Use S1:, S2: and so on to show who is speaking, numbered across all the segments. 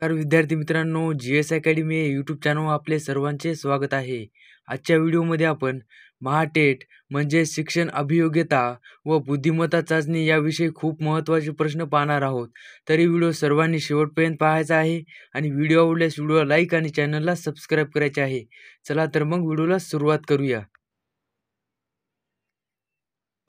S1: नमस्कार विद्यार्थी मित्रांनो, GS अकॅडमी या यूट्यूब चॅनलवर आपले सर्वांचे स्वागत आहे. आजच्या व्हिडिओमध्ये आपण महाटेट म्हणजे शिक्षण अभियोग्यता व बुद्धिमत्ता चाचणी याविषयी खूप महत्त्वाचे प्रश्न पाहणार आहोत. तरी व्हिडिओ सर्वांनी शेवटपर्यंत पाहायचा आहे आणि व्हिडिओ आवडल्यास व्हिडिओला लाईक आणि चॅनलला सबस्क्राईब करायचे आहे. चला तर मग व्हिडिओला सुरुवात करूया.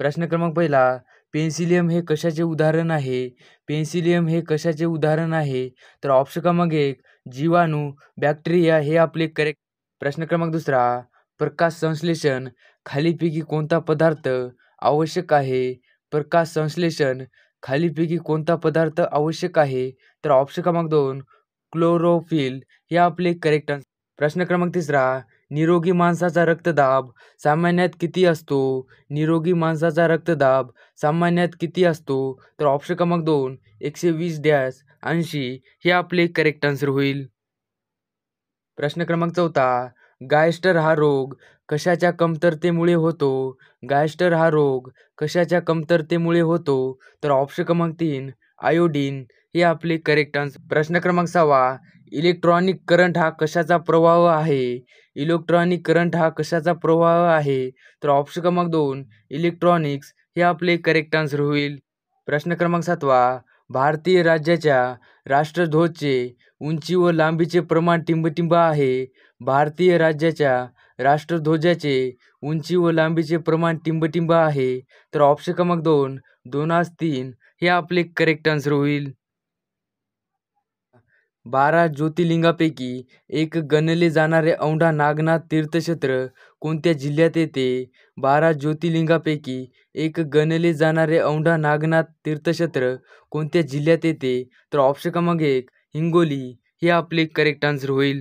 S1: प्रश्न क्रमांक पहिला, पेन्सिलियम हे कशाचे उदाहरण आहे? पेन्सिलियम हे कशाचे उदाहरण आहे? तर ऑप्शन क्रमांक 1 जीवाणू, बॅक्टेरिया हे आपले करेक्ट. प्रश्न क्रमांक दुसरा, प्रकाश संश्लेषण खालीपैकी कोणता पदार्थ आवश्यक आहे? प्रकाश संश्लेषण खालीपैकी कोणता पदार्थ आवश्यक आहे? तर ऑप्शन क्रमांक 2 क्लोरोफिल हे आपले करेक्ट. प्रश्न क्रमांक तिसरा, निरोगी माणसाचा रक्तदाब सामान्यात किती असतो? निरोगी माणसाचा रक्तदाब सामान्यात किती असतो? तर ऑप्शन क्रमांक 2 120-80 हे आपले करेक्ट आन्सर होईल. प्रश्न क्रमांक चौथा, गायस्टर हा रोग कशाच्या कमतरतेमुळे होतो? गायस्टर हा रोग कशाच्या कमतरतेमुळे होतो? तर ऑप्शन क्रमांक 3 आयोडीन हे आपले करेक्ट आन्सर. प्रश्न क्रमांक 6, इलेक्ट्रॉनिक करंट हा कशाचा प्रवाह आहे? इलेक्ट्रॉनिक करंट हा कशाचा प्रवाह आहे? तर ऑप्शन क्रमांक 2 इलेक्ट्रॉनिक्स हे आपले करेक्ट आन्सर होईल. प्रश्न क्रमांक 7, भारतीय राज्याच्या राष्ट्रध्वजचे उंची व लांबीचे प्रमाण टिंबटिंब आहे. भारतीय राज्याच्या राष्ट्रध्वजाचे उंची व लांबीचे प्रमाण टिंबटिंब आहे. तर ऑप्शन क्रमांक 2 2:3 हे आपले करेक्ट आन्सर होईल. 12 ज्योतिर्लिंगापैकी एक गणले जाणारे औंढा नागनाथ तीर्थक्षेत्र कोणत्या जिल्ह्यात येते? 12 ज्योतिर्लिंगापैकी एक गणले जाणारे औंढा नागनाथ तीर्थक्षेत्र कोणत्या जिल्ह्यात येते? तर ऑप्शन क्रमांक 1 हिंगोली हे आपले करेक्ट आन्सर होईल.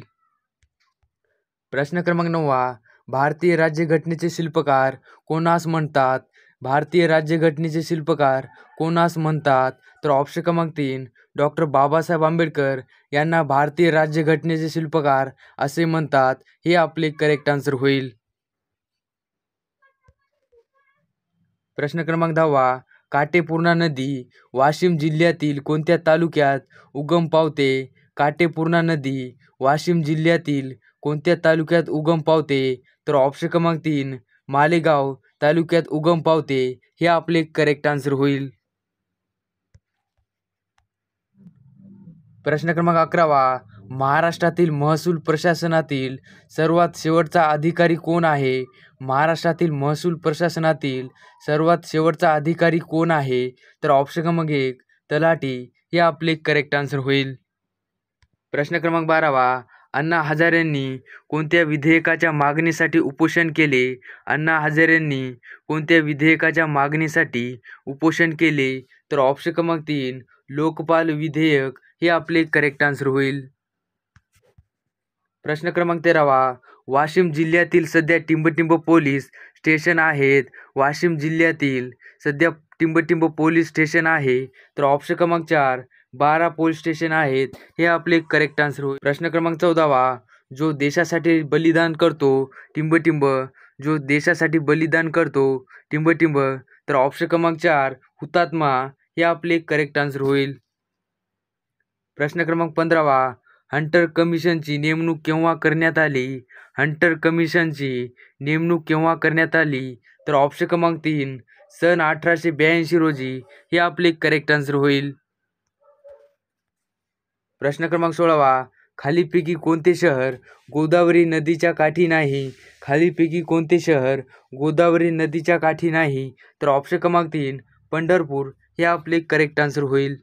S1: प्रश्न क्रमांक 9, भारतीय राज्यघटनेचे शिल्पकार कोणास म्हणतात? भारतीय राज्यघटनेचे शिल्पकार कोणास म्हणतात? तर ऑप्शन क्रमांक 3 डॉक्टर बाबासाहेब आंबेडकर यांना भारतीय राज्यघटनेचे शिल्पकार असे म्हणतात. हे आपले करेक्ट आन्सर होईल. प्रश्न क्रमांक 10, काटेपूर्णा नदी वाशिम जिल्ह्यातील कोणत्या तालुक्यात उगम पावते? काटेपूर्णा नदी वाशिम जिल्ह्यातील कोणत्या तालुक्यात उगम पावते? तर ऑप्शन क्रमांक 3 मालेगाव तालुक्यात उगम पावते. हे आपले करेक्ट आन्सर होईल. प्रश्न क्रमांक 11, महाराष्ट्रातील महसूल प्रशासनातील सर्वात शेवटचा अधिकारी कोण आहे? महाराष्ट्रातील महसूल प्रशासनातील सर्वात शेवटचा अधिकारी कोण आहे? तर ऑप्शन क्रमांक 1 तलाठी हे आपले करेक्ट आन्सर होईल. प्रश्न क्रमांक 12, अण्णा हजारेंनी कोणत्या विधेयकाच्या मागणीसाठी उपोषण केले? अण्णा हजारेंनी कोणत्या विधेयकाच्या मागणीसाठी उपोषण केले? तर ऑप्शन क्रमांक 3 लोकपाल विधेयक हे आपले करेक्ट आन्सर होईल. प्रश्न क्रमांक 13, वाशिम जिल्ह्यातील सध्या टिंबटिंब पोलीस स्टेशन आहेत. वाशिम जिल्ह्यातील सध्या टिंबटिंब पोलीस स्टेशन आहे. तर ऑप्शन क्रमांक 4 12 पोलीस स्टेशन आहेत. हे आपले करेक्ट आन्सर होईल. प्रश्न क्रमांक 14, जो देशासाठी बलिदान करतो टिंबटिंब, जो देशासाठी बलिदान करतो टिंबटिंब, तर ऑप्शन क्रमांक 4 हुतात्मा हे आपले करेक्ट आन्सर होईल. प्रश्न क्रमांक 15, हंटर कमिशनची नेमणूक केव्हा करण्यात आली? हंटर कमिशनची नेमणूक केव्हा करण्यात आली? तर ऑप्शन क्रमांक 3 सन 1882 रोजी हे आपले करेक्ट आन्सर होईल. प्रश्न क्रमांक 16, खालीपैकी कोणते शहर गोदावरी नदीच्या काठी नाही? खालीपैकी कोणते शहर गोदावरी नदीच्या काठी नाही? तर ऑप्शन क्रमांक 3 पंढरपूर हे आपले करेक्ट आन्सर होईल.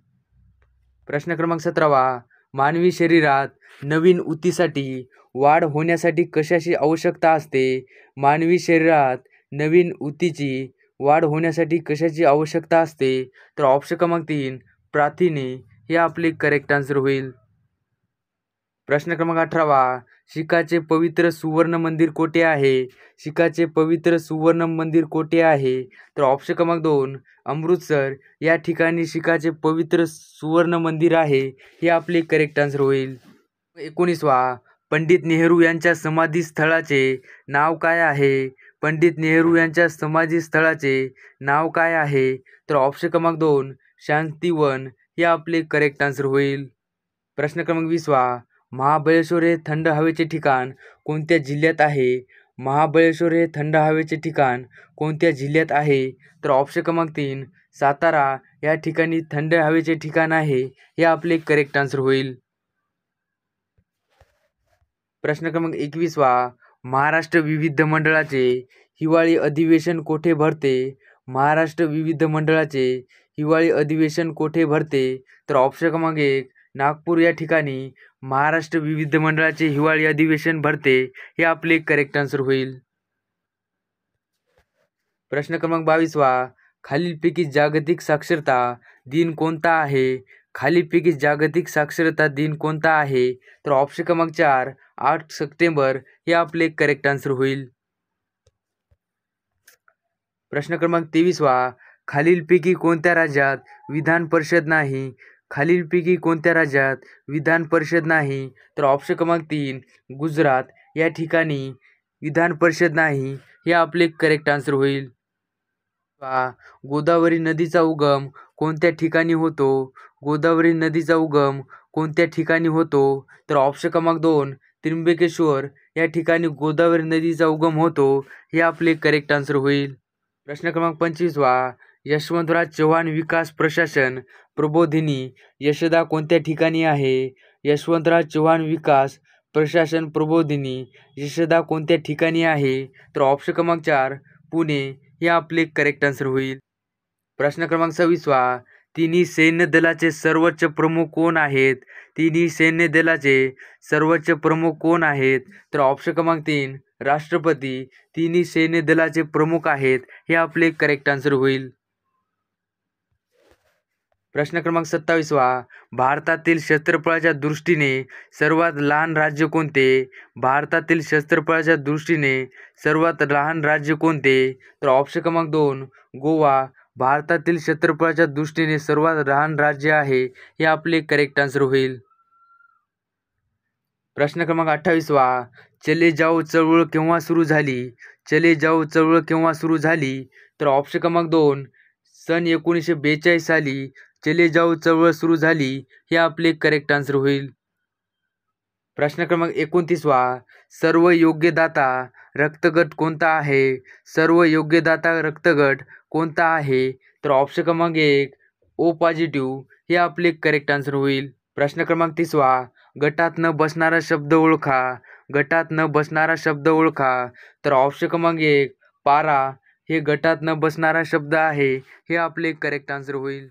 S1: प्रश्न क्रमांक 17, मानवी शरीरात नवीन ऊतीसाठी वाढ होण्यासाठी कशाची आवश्यकता असते? मानवी शरीरात नवीन ऊतीची वाढ होण्यासाठी कशाची आवश्यकता असते? तर ऑप्शन क्रमांक 3 प्रथिने हे आपले करेक्ट आन्सर होईल. प्रश्न क्रमांक 18, शिखाचे पवित्र सुवर्ण मंदिर कोठे आहे? शिखाचे पवित्र सुवर्ण मंदिर कोठे आहे? तर ऑप्शन क्रमांक 2 अमृतसर या ठिकाणी शिखाचे पवित्र सुवर्ण मंदिर आहे. हे आपले करेक्ट आन्सर होईल. 19, पंडित नेहरू यांच्या समाधीस्थळाचे नाव काय आहे? पंडित नेहरू यांच्या समाधीस्थळाचे नाव काय आहे? तर ऑप्शन क्रमांक 2 शांतिवन हे आपले करेक्ट आन्सर होईल. प्रश्न क्रमांक 20वा, महाबळेश्वर हे थंड हवेचे ठिकाण कोणत्या जिल्ह्यात आहे? महाबळेश्वर हे थंड हवेचे ठिकाण कोणत्या जिल्ह्यात आहे? तर ऑप्शन क्रमांक 3 सातारा या ठिकाणी थंड हवेचे ठिकाण आहे, हे आपले करेक्ट आन्सर होईल. प्रश्न क्रमांक 21वा, महाराष्ट्र विविध मंडळाचे हिवाळी अधिवेशन कोठे भरते? महाराष्ट्र विविध मंडळाचे हिवाळी अधिवेशन कोठे भरते? तर ऑप्शन क्रमांक 1 नागपूर या ठिकाणी महाराष्ट्र विविध मंडळाचे हिवाळी अधिवेशन भरते, हे आपले करेक्ट आन्सर होईल. प्रश्न क्रमांक 22वा, खालीलपैकी जागतिक साक्षरता दिन कोणता आहे? खालीलपैकी जागतिक साक्षरता दिन कोणता आहे? तर ऑप्शन क्रमांक 4 8 सप्टेंबर, हे आपले करेक्ट आन्सर होईल. प्रश्न क्रमांक 23वा, खालीलपैकी कोणत्या राज्यात विधान परिषद नाही? खालीलपैकी कोणत्या राज्यात विधान परिषद नाही? तर ऑप्शन क्रमांक 3 गुजरात या ठिकाणी विधान परिषद नाही, हे आपले करेक्ट आन्सर होईल. गोदावरी नदीचा उगम कोणत्या ठिकाणी होतो? गोदावरी नदीचा उगम कोणत्या ठिकाणी होतो? तर ऑप्शन क्रमांक 2 त्र्यंबकेश्वर या ठिकाणी गोदावरी नदीचा उगम होतो, हे आपले करेक्ट आन्सर होईल. प्रश्न क्रमांक 25वा, यशवंतराव चव्हाण विकास प्रशासन प्रबोधिनी यशदा कोणत्या ठिकाणी आहे? यशवंतराव चव्हाण विकास प्रशासन प्रबोधिनी यशदा कोणत्या ठिकाणी आहे? तर ऑप्शन क्रमांक 4 पुणे, हे आपले करेक्ट आन्सर होईल. प्रश्न क्रमांक 26वा, तिन्ही सैन्य दलाचे सर्वोच्च प्रमुख कोण आहेत? तिन्ही सैन्य दलाचे सर्वोच्च प्रमुख कोण आहेत? तर ऑप्शन क्रमांक 3 राष्ट्रपती तिन्ही सैन्य दलाचे प्रमुख आहेत, हे आपले करेक्ट आन्सर होईल. प्रश्न क्रमांक 27वा, भारतातील क्षेत्रफळाच्या दृष्टीने सर्वात लहान राज्य कोणते? भारतातील क्षेत्रफळाच्या दृष्टीने सर्वात लहान राज्य कोणते? तर ऑप्शन क्रमांक 2 गोवा भारतातील क्षेत्रफळाच्या दृष्टीने सर्वात लहान राज्य आहे, हे आपले करेक्ट आन्सर होईल. प्रश्न क्रमांक 28वा, चले जाओ चळवळ केव्हा सुरू झाली? चले जाओ चळवळ केव्हा सुरू झाली? तर ऑप्शन क्रमांक 2 सन 1942 साली चले जाओ चळवळ सुरू झाली, हे आपले करेक्ट आन्सर होईल. प्रश्न क्रमांक 29वा, सर्व योग्यदाता रक्तगट कोणता आहे? सर्व योग्यदाता रक्तगट कोणता आहे? तर ऑप्शन क्रमांक 1 ओ पॉझिटिव्ह, हे आपले करेक्ट आन्सर होईल. प्रश्न क्रमांक 30वा, गटात न बसणारा शब्द ओळखा. गटात न बसणारा शब्द ओळखा. तर ऑप्शन क्रमांक 1 पारा हे गटात न बसणारा शब्द आहे, हे आपले करेक्ट आन्सर होईल.